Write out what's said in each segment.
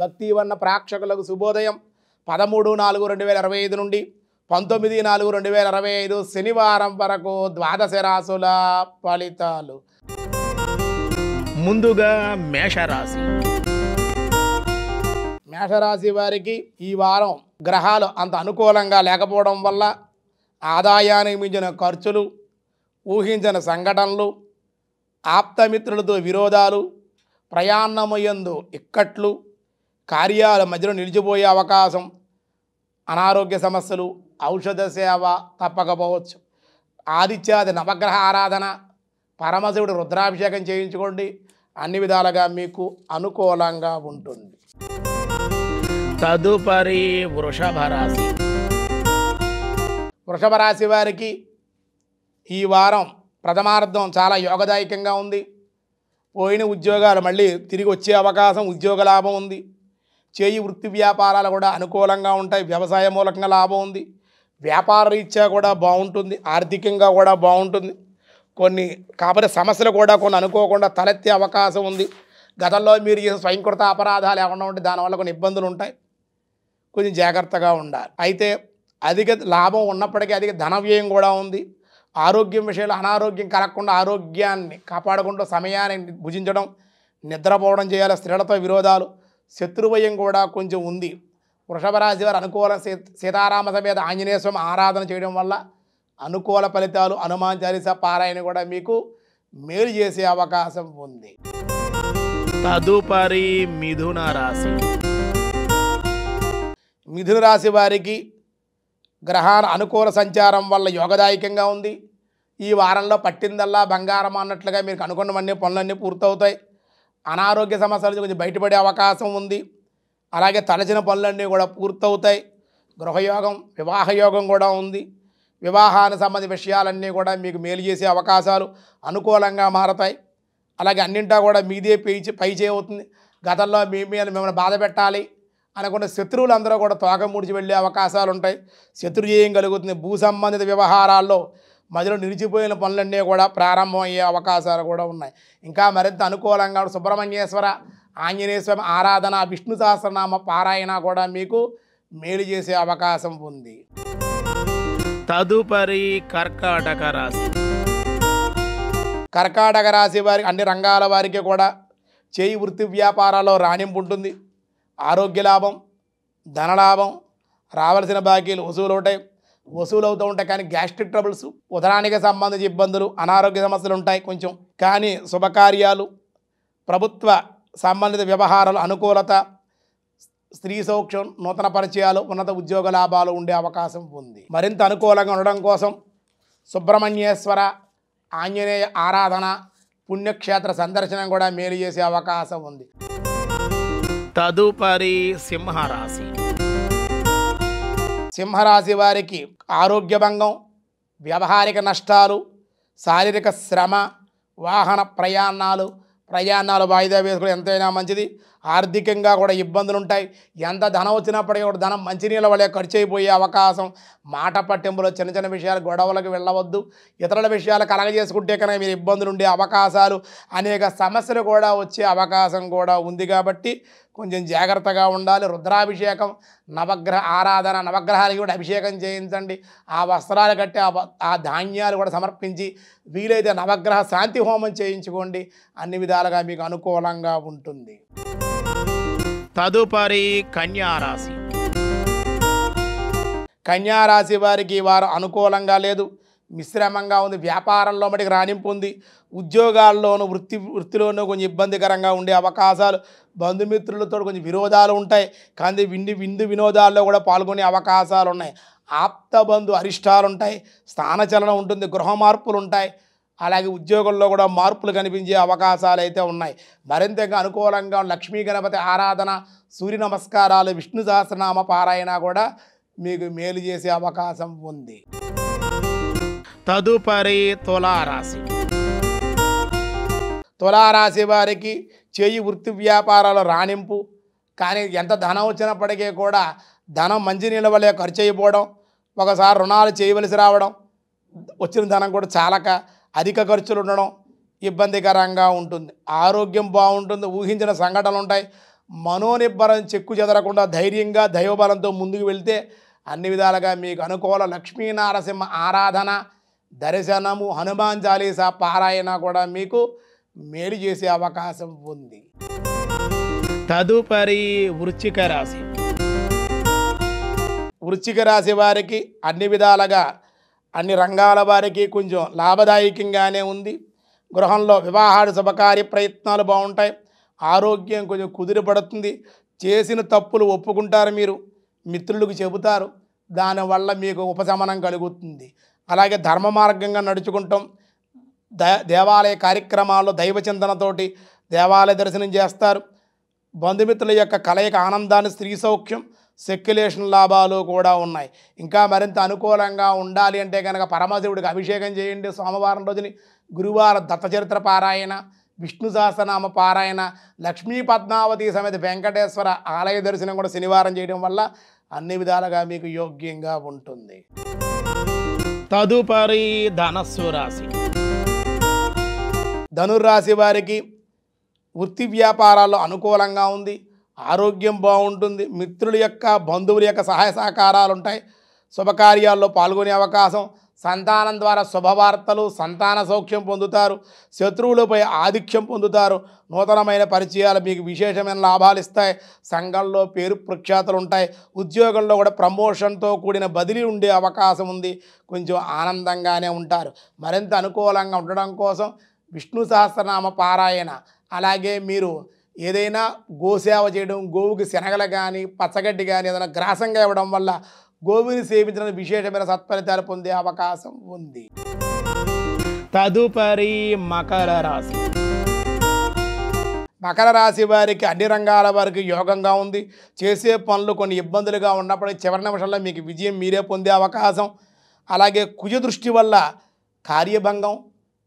భక్తివన్న ప్రేక్షకులకు శుభోదయం 13/4/2025 నుండి 19/4/2025 శనివారం వరకు ద్వాదశ రాశుల ఫలితాలు. ముందుగా మేషరాశి. మేషరాశి వారికి ఈ వారం గ్రహాలు అంత అనుకూలంగా లేకపోవడం వల్ల ఆదాయానికి మించిన ఖర్చులు, ఊహించిన సంఘటనలు, ఆప్తమిత్రులతో విరోధాలు, ప్రయాణమయందు ఇక్కట్లు, కార్యాల మధ్యలో నిలిచిపోయే అవకాశం, అనారోగ్య సమస్యలు, ఔషధ సేవ తప్పకపోవచ్చు. ఆదిత్యాది నవగ్రహ ఆరాధన, పరమశివుడు రుద్రాభిషేకం చేయించుకోండి. అన్ని విధాలుగా మీకు అనుకూలంగా ఉంటుంది. తదుపరి వృషభ రాశి. వృషభ రాశి వారికి ఈ వారం ప్రథమార్థం చాలా యోగదాయకంగా ఉంది. పోయిన ఉద్యోగాలు మళ్ళీ తిరిగి వచ్చే అవకాశం, ఉద్యోగ లాభం ఉంది. చేయి వృత్తి వ్యాపారాలు కూడా అనుకూలంగా ఉంటాయి. వ్యవసాయ మూలకంగా లాభం ఉంది. వ్యాపార రీత్యా కూడా బాగుంటుంది. ఆర్థికంగా కూడా బాగుంటుంది. కొన్ని కాకపోతే సమస్యలు కూడా కొన్ని అనుకోకుండా తలెత్తే అవకాశం ఉంది. గతంలో మీరు చేసిన స్వయంకృత అపరాధాలు ఏమన్నా ఉంటే దానివల్ల కొన్ని ఇబ్బందులు ఉంటాయి. కొంచెం జాగ్రత్తగా ఉండాలి. అయితే అధిక లాభం ఉన్నప్పటికీ అధిక ధన వ్యయం కూడా ఉంది. ఆరోగ్యం విషయంలో అనారోగ్యం కలగకుండా ఆరోగ్యాన్ని కాపాడుకుంటూ సమయాన్ని భుజించడం, నిద్రపోవడం చేయాలి. స్త్రీలతో విరోధాలు, శత్రుభయం కూడా కొంచెం ఉంది. వృషభ రాశి వారు అనుకూల సీతారామ సమేత ఆంజనేయ స్వామి ఆరాధన చేయడం వల్ల అనుకూల ఫలితాలు, హనుమాన్ చాలీసా పారాయణ కూడా మీకు మేలు చేసే అవకాశం ఉంది. తదుపరి మిథున రాశి. మిథున రాశి వారికి గ్రహాల అనుకూల సంచారం వల్ల యోగదాయకంగా ఉంది. ఈ వారంలో పట్టిందల్లా బంగారం అన్నట్లుగా మీకు అనుకున్నవన్నీ పనులన్నీ పూర్తవుతాయి. అనారోగ్య సమస్యల నుంచి కొంచెం బయటపడే అవకాశం ఉంది. అలాగే తలచిన పనులన్నీ కూడా పూర్తవుతాయి. గృహయోగం, వివాహయోగం కూడా ఉంది. వివాహానికి సంబంధించిన విషయాలన్నీ కూడా మీకు మేలు చేసే అవకాశాలు అనుకూలంగా మారతాయి. అలాగే అన్నింటా కూడా మీదే పై చేయవుతుంది. గతంలో మీ మీద మిమ్మల్ని బాధ పెట్టాలి అనుకున్న శత్రువులందరూ కూడా తోక ముడిచి వెళ్ళే అవకాశాలు ఉంటాయి. శత్రుజయం కలుగుతుంది. భూ సంబంధిత వ్యవహారాల్లో మధ్యలో నిలిచిపోయిన పనులన్నీ కూడా ప్రారంభమయ్యే అవకాశాలు కూడా ఉన్నాయి. ఇంకా మరింత అనుకూలంగా సుబ్రహ్మణ్యేశ్వర ఆంజనేయ స్వామి ఆరాధన, విష్ణు సహస్రనామ పారాయణ కూడా మీకు మేలు చేసే అవకాశం ఉంది. తదుపరి కర్కాటక రాశి. కర్కాటక రాశి వారికి అన్ని రంగాల వారికి కూడా చేయి వృత్తి వ్యాపారాల్లో రాణింపు ఉంటుంది. ఆరోగ్య లాభం, ధనలాభం, రావాల్సిన బాకీలు వసూలు అవుతూ ఉంటాయి. కానీ గ్యాస్ట్రిక్ ట్రబుల్స్, ఉదరానికి సంబంధించిన ఇబ్బందులు, అనారోగ్య సమస్యలు ఉంటాయి కొంచెం. కానీ శుభకార్యాలు, ప్రభుత్వ సంబంధిత వ్యవహారాలు అనుకూలత, స్త్రీ సౌఖ్యం, నూతన పరిచయాలు, ఉన్నత ఉద్యోగ లాభాలు ఉండే అవకాశం ఉంది. మరింత అనుకూలంగా ఉండడం కోసం సుబ్రహ్మణ్యేశ్వర ఆంజనేయ ఆరాధన, పుణ్యక్షేత్ర సందర్శనం కూడా మేలు చేసే అవకాశం ఉంది. తదుపరి సింహరాశి. సింహరాశి వారికి ఆరోగ్య భంగం, వ్యవహారిక నష్టాలు, శారీరక శ్రమ, వాహన ప్రయాణాలు వాయిదా వేసుకుని ఎంతైనా మంచిది. ఆర్థికంగా కూడా ఇబ్బందులు ఉంటాయి. ఎంత ధనం వచ్చినప్పటికీ కూడా ధనం మంచినీళ్ళ వల్లే ఖర్చు అయిపోయే అవకాశం. మాట పట్టింపులో చిన్న విషయాలు గొడవలకు వెళ్ళవద్దు. ఇతరుల విషయాలు కలగజేసుకుంటే కనుక మీరు ఇబ్బందులు ఉండే అవకాశాలు, అనేక సమస్యలు కూడా వచ్చే అవకాశం కూడా ఉంది. కాబట్టి కొంచెం జాగ్రత్తగా ఉండాలి. రుద్రాభిషేకం, నవగ్రహ ఆరాధన, నవగ్రహాలకి కూడా అభిషేకం చేయించండి. ఆ వస్త్రాలు కట్టి ఆ ధాన్యాలు కూడా సమర్పించి వీలైతే నవగ్రహ శాంతి హోమం చేయించుకోండి. అన్ని విధాలుగా మీకు అనుకూలంగా ఉంటుంది. తదుపరి కన్యారాశి. కన్యారాశి వారికి ఈ వారం అనుకూలంగా లేదు, మిశ్రమంగా ఉంది. వ్యాపారంలో మటుకు రాణింపు ఉంది. ఉద్యోగాల్లోనూ వృత్తిలోనూ కొంచెం ఇబ్బందికరంగా ఉండే అవకాశాలు, బంధుమిత్రులతో కొంచెం విరోధాలు ఉంటాయి. కానీ విందు వినోదాల్లో కూడా పాల్గొనే అవకాశాలు ఉన్నాయి. ఆప్తబంధు అరిష్టాలు ఉంటాయి. స్థానచలనం ఉంటుంది. గృహ మార్పులు ఉంటాయి. అలాగే ఉద్యోగంలో కూడా మార్పులు కనిపించే అవకాశాలు అయితే ఉన్నాయి. మరింతగా అనుకూలంగా లక్ష్మీ గణపతి ఆరాధన, సూర్య నమస్కారాలు, విష్ణు సహస్రనామ పారాయణ కూడా మీకు మేలు చేసే అవకాశం ఉంది. తదుపరి తులారాశి. తులారాశి వారికి చేయి వృత్తి వ్యాపారాలు రాణింపు. కానీ ఎంత ధనం వచ్చినప్పటికీ కూడా ధనం మంచినీళ్ళ వల్లే ఖర్చు అయిపోవడం, ఒకసారి రుణాలు చేయవలసి రావడం, వచ్చిన ధనం కూడా చాలక అధిక ఖర్చులు ఉండడం ఇబ్బందికరంగా ఉంటుంది. ఆరోగ్యం బాగుంటుంది. ఊహించిన సంఘటనలు ఉంటాయి. మనోనిబ్బరం చెక్కు చెదరకుండా ధైర్యంగా దైవబలంతో ముందుకు వెళ్తే అన్ని విధాలుగా మీకు అనుకూల లక్ష్మీనారసింహ ఆరాధన దర్శనము హనుమాన్ చాలీసా పారాయణ కూడా మీకు మేలు చేసే అవకాశం ఉంది. తదుపరి వృశ్చిక రాశి. వృశ్చిక రాశి వారికి అన్ని విధాలుగా అన్ని రంగాల వారికి కొంచెం లాభదాయకంగానే ఉంది. గృహంలో వివాహాది శుభకార్య ప్రయత్నాలు బాగుంటాయి. ఆరోగ్యం కొంచెం కుదిరిపడుతుంది. చేసిన తప్పులు ఒప్పుకుంటారు, మీరు మిత్రులకు చెబుతారు, దానివల్ల మీకు ఉపశమనం కలుగుతుంది. అలాగే ధర్మ మార్గంగా నడుచుకుంటాం. దేవాలయ కార్యక్రమాల్లో దైవ చింతనతోటి దేవాలయ దర్శనం చేస్తారు. బంధుమిత్రుల యొక్క కలయిక ఆనందాన్ని, స్త్రీ సౌఖ్యం, సెక్యులేషన్ లాభాలు కూడా ఉన్నాయి. ఇంకా మరింత అనుకూలంగా ఉండాలి అంటే కనుక పరమశివుడికి అభిషేకం చేయండి. సోమవారం రోజుని గురువారం దత్తచరిత్ర పారాయణ, విష్ణు సహస్రనామ పారాయణ, లక్ష్మీ పద్మావతి సమేత వెంకటేశ్వర ఆలయ దర్శనం కూడా శనివారం చేయడం వల్ల అన్ని విధాలుగా మీకు యోగ్యంగా ఉంటుంది. తదుపరి ధనస్సు రాశి. ధనుర్రాశి వారికి వృత్తి వ్యాపారాల్లో అనుకూలంగా ఉంది. ఆరోగ్యం బాగుంటుంది. మిత్రుల యొక్క బంధువుల యొక్క సహాయ సహకారాలు ఉంటాయి. శుభకార్యాల్లో పాల్గొనే అవకాశం, సంతానం ద్వారా శుభవార్తలు, సంతాన సౌఖ్యం పొందుతారు. శత్రువులపై ఆధిక్యం పొందుతారు. నూతనమైన పరిచయాలు మీకు విశేషమైన లాభాలు ఇస్తాయి. సంఘంలో పేరు ప్రఖ్యాతులు ఉంటాయి. ఉద్యోగంలో కూడా ప్రమోషన్తో కూడిన బదిలీ ఉండే అవకాశం ఉంది. కొంచెం ఆనందంగానే ఉంటారు. మరింత అనుకూలంగా ఉండడం కోసం విష్ణు సహస్రనామ పారాయణ, అలాగే మీరు ఏదైనా గోసేవ చేయడం, గోవుకి శనగలు కానీ పచ్చగడ్డి కానీ ఏదైనా గ్రాసంగా ఇవ్వడం వల్ల గోవుని సేవించిన విశేషమైన సత్ఫలితాలు పొందే అవకాశం ఉంది. తదుపరి మకర రాశి. మకర రాశి వారికి అన్ని రంగాల వారికి యోగంగా ఉంది. చేసే పనులు కొన్ని ఇబ్బందులుగా ఉన్నప్పుడు చివరి నిమిషంలో మీకు విజయం మీరే పొందే అవకాశం. అలాగే కుజ దృష్టి వల్ల కార్యభంగం,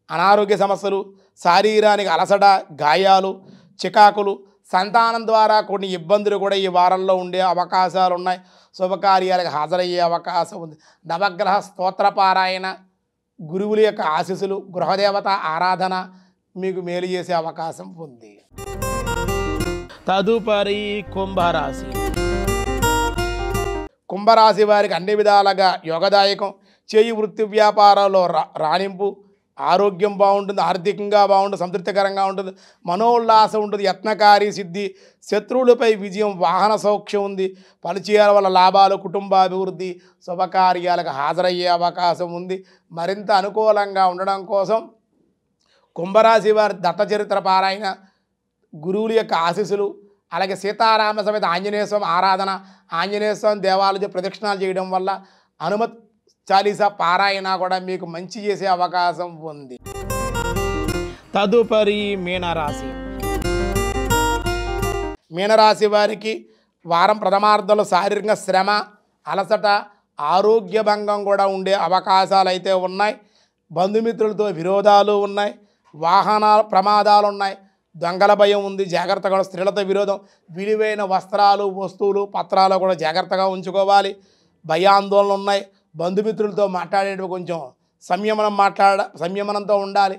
అనారోగ్య సమస్యలు, శారీరానికి అలసట, గాయాలు, చికాకులు, సంతానం ద్వారా కొన్ని ఇబ్బందులు కూడా ఈ వారంలో ఉండే అవకాశాలు ఉన్నాయి. శుభకార్యాలకు హాజరయ్యే అవకాశం ఉంది. నవగ్రహ స్తోత్ర పారాయణ, గురువుల యొక్క ఆశీస్సులు, గృహదేవత ఆరాధన మీకు మేలు చేసే అవకాశం ఉంది. తదుపరి కుంభరాశి. కుంభరాశి వారికి అన్ని విధాలుగా యోగదాయకం. చేయి వృత్తి వ్యాపారాల్లో రాణింపు, ఆరోగ్యం బాగుంటుంది. ఆర్థికంగా బాగుంటుంది. సంతృప్తికరంగా ఉంటుంది. మనోల్లాసం ఉంటుంది. యత్నకారి సిద్ధి, శత్రువులపై విజయం, వాహన సౌఖ్యం ఉంది. పరిచయాల వల్ల లాభాలు, కుటుంబాభివృద్ధి, శుభకార్యాలకు హాజరయ్యే అవకాశం ఉంది. మరింత అనుకూలంగా ఉండడం కోసం కుంభరాశి వారి దత్తచరిత్ర పారాయణ, గురువుల యొక్క ఆశీస్సులు, అలాగే సీతారామ సమేత ఆంజనేయ స్వామి ఆరాధన, ఆంజనేయ స్వామి దేవాలయ ప్రదక్షిణాలు చేయడం వల్ల హనుమత్ చాలీసా పారాయణ కూడా మీకు మంచి చేసే అవకాశం ఉంది. తదుపరి మీనరాశి. మీనరాశి వారికి వారం ప్రథమార్థంలో శారీరక శ్రమ, అలసట, ఆరోగ్య భంగం కూడా ఉండే అవకాశాలు అయితే ఉన్నాయి. బంధుమిత్రులతో విరోధాలు ఉన్నాయి. వాహనాల ప్రమాదాలు ఉన్నాయి. దొంగల భయం ఉంది. జాగ్రత్తగా స్త్రీలతో విరోధం, విలువైన వస్త్రాలు, వస్తువులు, పత్రాలు కూడా జాగ్రత్తగా ఉంచుకోవాలి. భయాందోళనలు ఉన్నాయి. బంధుమిత్రులతో మాట్లాడేటప్పుడు కొంచెం సంయమనంతో ఉండాలి.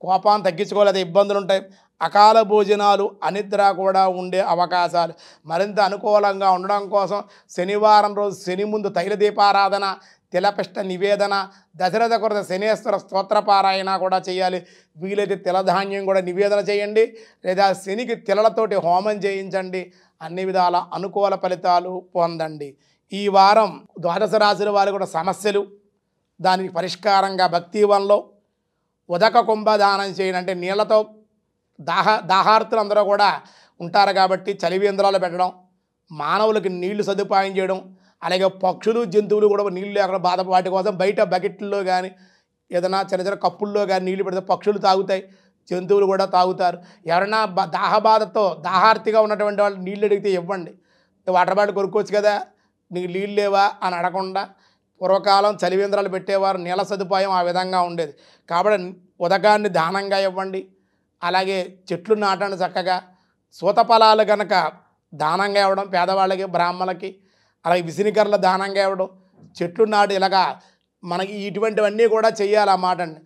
కోపాన్ని తగ్గించుకోలేదా ఇబ్బందులు ఉంటాయి. అకాల భోజనాలు, అనిద్ర కూడా ఉండే అవకాశాలు. మరింత అనుకూలంగా ఉండడం కోసం శనివారం రోజు శని ముందు తైల దీపారాధన, తిలపిష్ట నివేదన, దశరథ కొరత శనేశ్వర స్తోత్రపారాయణ కూడా చేయాలి. వీలైతే తిలధాన్యం కూడా నివేదన చేయండి, లేదా శనికి తిలలతోటి హోమం చేయించండి. అన్ని విధాల అనుకూల ఫలితాలు పొందండి. ఈ వారం ద్వాదశ రాశుల వారు కూడా సమస్యలు, దానికి పరిష్కారంగా భక్తివనంలో ఉదక కుంభదానం చేయండి. అంటే నీళ్లతో దాహార్తులు అందరూ కూడా ఉంటారు కాబట్టి చలివేంద్రాలు పెట్టడం, మానవులకి నీళ్లు సదుపాయం చేయడం, అలాగే పక్షులు జంతువులు కూడా నీళ్ళు అక్కడ వాటి కోసం బయట బకెట్లో కానీ ఏదైనా చిన్న చిన్న కప్పుల్లో కానీ నీళ్లు పెడితే పక్షులు తాగుతాయి, జంతువులు కూడా తాగుతారు. ఎవరైనా దాహబాధతో దాహార్తిగా ఉన్నటువంటి వాళ్ళు నీళ్ళు అడిగితే ఇవ్వండి. వాటర్ బాటిల్ కొనుక్కోవచ్చు కదా, నీకు నీళ్ళు లేవా అని అడగకుండా పూర్వకాలం చలివేంద్రాలు పెట్టేవారు, నీళ్ళ సదుపాయం ఆ విధంగా ఉండేది. కాబట్టి ఉదకాన్ని దానంగా ఇవ్వండి. అలాగే చెట్లు నాటండి చక్కగా. సూతఫలాలు కనుక దానంగా ఇవ్వడం పేదవాళ్ళకి, బ్రాహ్మణులకి, అలాగే విసినికర్ల దానంగా ఇవ్వడం, చెట్లు నాటి ఇలాగా మనకి ఇటువంటివన్నీ కూడా చెయ్యాలన్నమాట అండి.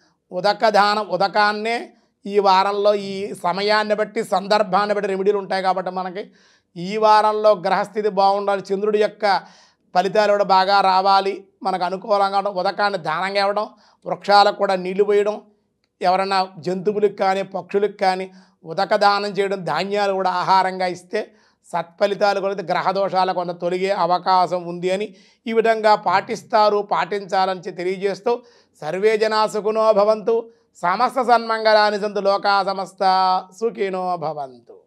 ఉదకాన్నే ఈ వారంలో ఈ సమయాన్ని బట్టి సందర్భాన్ని బట్టి రెమెడీలు ఉంటాయి కాబట్టి మనకి ఈ వారంలో గ్రహస్థితి బాగుండాలి, చంద్రుడి యొక్క ఫలితాలు కూడా బాగా రావాలి, మనకు అనుకూలంగా ఉండడం, ఉదకాన్ని దానంగా ఇవ్వడం, వృక్షాలకు కూడా నీళ్లు పోయడం, ఎవరైనా జంతువులకు కానీ పక్షులకు కానీ ఉదక దానం చేయడం, ధాన్యాలు కూడా ఆహారంగా ఇస్తే సత్ఫలితాలు కూడా గ్రహ దోషాలు కొంత తొలగే అవకాశం ఉంది అని ఈ విధంగా పాటించాలని తెలియజేస్తూ సర్వే జనా సుఖినో భవంతు, సమస్త సన్మంగళాని సంతు, లోకా సమస్త సుఖినో భవంతు.